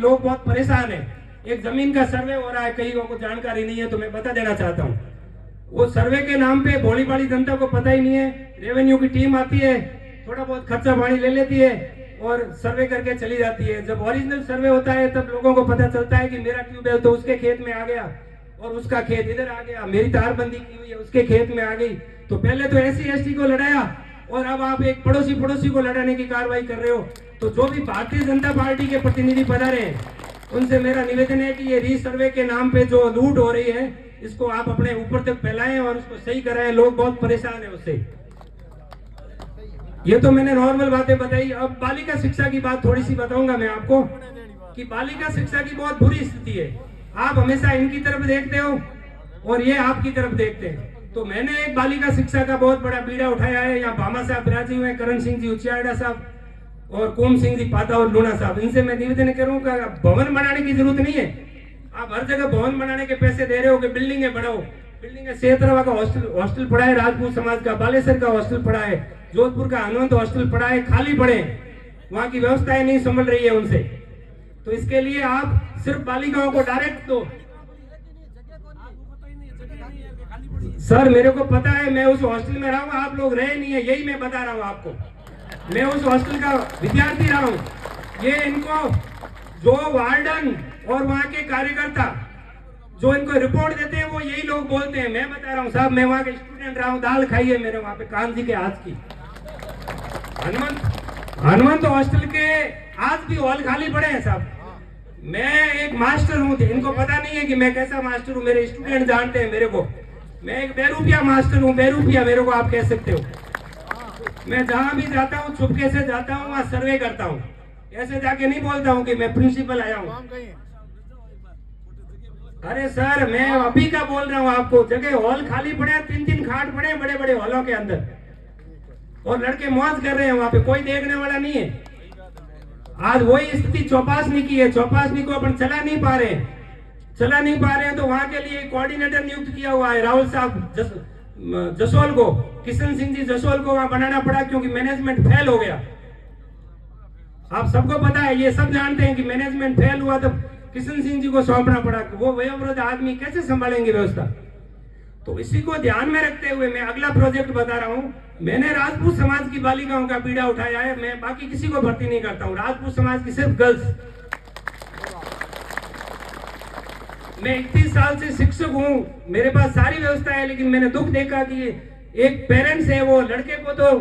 लोग बहुत परेशान है। एक जमीन का सर्वे हो रहा है, कईयों को जानकारी नहीं है, तो मैं बता देना चाहता हूँ। वो सर्वे के नाम पे भोली भाली जनता को पता ही नहीं है। रेवेन्यू की टीम आती है, थोड़ा बहुत खर्चा पानी ले लेती है और सर्वे करके चली जाती है। जब ओरिजिनल सर्वे होता है तब लोगों को पता चलता है कि मेरा ट्यूबवेल तो उसके खेत में आ गया और उसका खेत इधर आ गया, मेरी तारबंदी की हुई है उसके खेत में आ गई। तो पहले तो SC ST को लड़ाया और अब आप एक पड़ोसी को लड़ाने की कार्रवाई कर रहे हो। तो जो भी भारतीय जनता पार्टी के प्रतिनिधि पधारे हैं उनसे मेरा निवेदन है कि ये रीसर्वे के नाम पे जो लूट हो रही है इसको आप अपने ऊपर तक फैलाएं और उसको सही कराएं। लोग बहुत परेशान है उससे। ये तो मैंने नॉर्मल बातें बताई। अब बालिका शिक्षा की बात थोड़ी सी बताऊंगा मैं आपको कि बालिका शिक्षा की बहुत बुरी स्थिति है। आप हमेशा इनकी तरफ देखते हो और ये आपकी तरफ देखते हैं। तो मैंने एक बालिका शिक्षा का बहुत बड़ा बीड़ा उठाया है। यहाँ भामा साहब विराजी हुए, करण सिंह जी उचियाड़ा साहब और कोम सिंह जी पाता और लूणा साहब, इनसे मैं निवेदन करूंगा भवन बनाने की जरूरत नहीं है। आप हर जगह भवन बनाने के पैसे दे रहे हो कि बिल्डिंगे बढ़ाओ। बिल्डिंगे सेहतरवा का हॉस्टल पड़ा है, राजपूत समाज का बालेसर का हॉस्टल पड़ा है, जोधपुर का हनुमंत हॉस्टल पड़ा है, खाली पड़े, वहां की व्यवस्थाएं नहीं संभल रही है उनसे। तो इसके लिए आप सिर्फ बालिकाओं को डायरेक्ट दो। सर मेरे को पता है, मैं उस हॉस्टल में रहा हूँ, आप लोग रहे नहीं है, यही मैं बता रहा हूँ आपको। मैं उस हॉस्टल का विद्यार्थी रहा हूँ। ये इनको जो वार्डन और वहाँ के कार्यकर्ता जो इनको रिपोर्ट देते हैं वो यही लोग बोलते हैं। मैं बता रहा हूँ साहब, मैं वहाँ के स्टूडेंट रहा हूँ, दाल खाई है मेरे वहाँ पे कान जी के हाथ की। हनुमंत हॉस्टल के आज भी हॉल खाली पड़े हैं साहब। मैं एक मास्टर हूँ, इनको पता नहीं है कि मैं कैसा मास्टर हूँ, मेरे स्टूडेंट जानते हैं मेरे को। मैं एक बेरूपिया मास्टर हूँ, बेरूपिया मेरे को आप कह सकते हो। मैं जहां भी जाता हूँ चुपके से जाता हूँ, वहां सर्वे करता हूँ। ऐसे जाके नहीं बोलता हूँ कि मैं प्रिंसिपल आया हूँ। अरे सर मैं अभी का बोल रहा हूँ आपको, जगह हॉल खाली पड़े हैं, 3-3 खाट पड़े हैं बड़े बड़े हॉलों के अंदर और लड़के मौज कर रहे हैं, वहां पे कोई देखने वाला नहीं है। आज वही स्थिति चौपासनी की है। चौपासनी को अपन चला नहीं पा रहे हैं, तो वहां के लिए कोऑर्डिनेटर नियुक्त किया हुआ है राहुल साहब जसोल को, किशन सिंह जी जसोल को वहां बनाना पड़ा क्योंकि मैनेजमेंट फेल हो गया। आप सबको पता है, ये सब जानते हैं कि मैनेजमेंट फेल हुआ तो किशन सिंह जी को सौंपना पड़ा। वो वयोवृद्ध आदमी कैसे संभालेंगे व्यवस्था। तो इसी को ध्यान में रखते हुए मैं अगला प्रोजेक्ट बता रहा हूँ। मैंने राजपूत समाज की बालिकाओं का पीड़ा उठाया है। मैं बाकी किसी को भर्ती नहीं करता हूँ, राजपूत समाज की सिर्फ गर्ल्स। मैं 31 साल से शिक्षक हूँ, मेरे पास सारी व्यवस्था है, लेकिन मैंने दुख देखा कि एक पेरेंट्स है वो लड़के को तो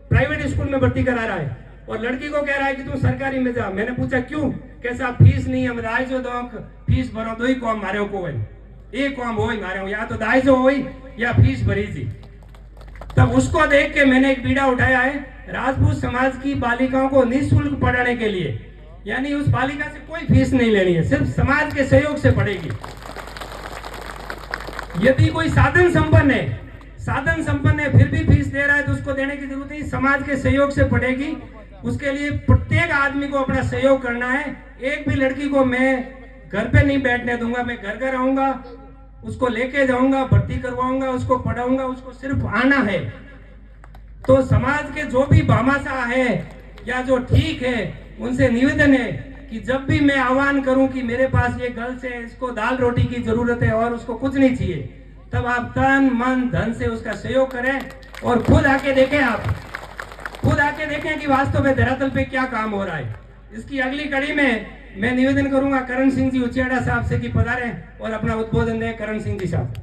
प्राइवेट स्कूल में भर्ती करा रहा है और लड़की को कह रहा है कि तू सरकारी में जा। मैंने पूछा क्यों, कैसा फीस नहीं है, दाइजो दो फीस भरो, दो ही काम मारे को एक काम हो मारे हो, या तो दाइजो हो या फीस भरी थी। तब उसको देख के मैंने एक बीड़ा उठाया है राजपूत समाज की बालिकाओं को निःशुल्क पढ़ाने के लिए। यानी उस बालिका से कोई फीस नहीं लेनी है, सिर्फ समाज के सहयोग से पढ़ेगी। यदि कोई साधन संपन्न है फिर भी फीस दे रहा है तो उसको देने की जरूरत नहीं, समाज के सहयोग से पढ़ेगी। उसके लिए प्रत्येक आदमी को अपना सहयोग करना है। एक भी लड़की को मैं घर पे नहीं बैठने दूंगा, मैं घर घर आऊंगा, उसको लेके जाऊंगा, भर्ती करवाऊंगा, उसको पढ़ाऊंगा, उसको सिर्फ आना है। तो समाज के जो भी भामाशाह है या जो ठीक है उनसे निवेदन है कि जब भी मैं आह्वान करूं कि मेरे पास ये गर्ल्स है, इसको दाल रोटी की जरूरत है और उसको कुछ नहीं चाहिए, तब आप तन मन धन से उसका सहयोग करें और खुद आके देखें कि वास्तव में धरातल पे क्या काम हो रहा है। इसकी अगली कड़ी में मैं निवेदन करूंगा करण सिंह जी उचियाड़ा साहब से कि पधारें और अपना उद्बोधन दें। करण सिंह जी साहब।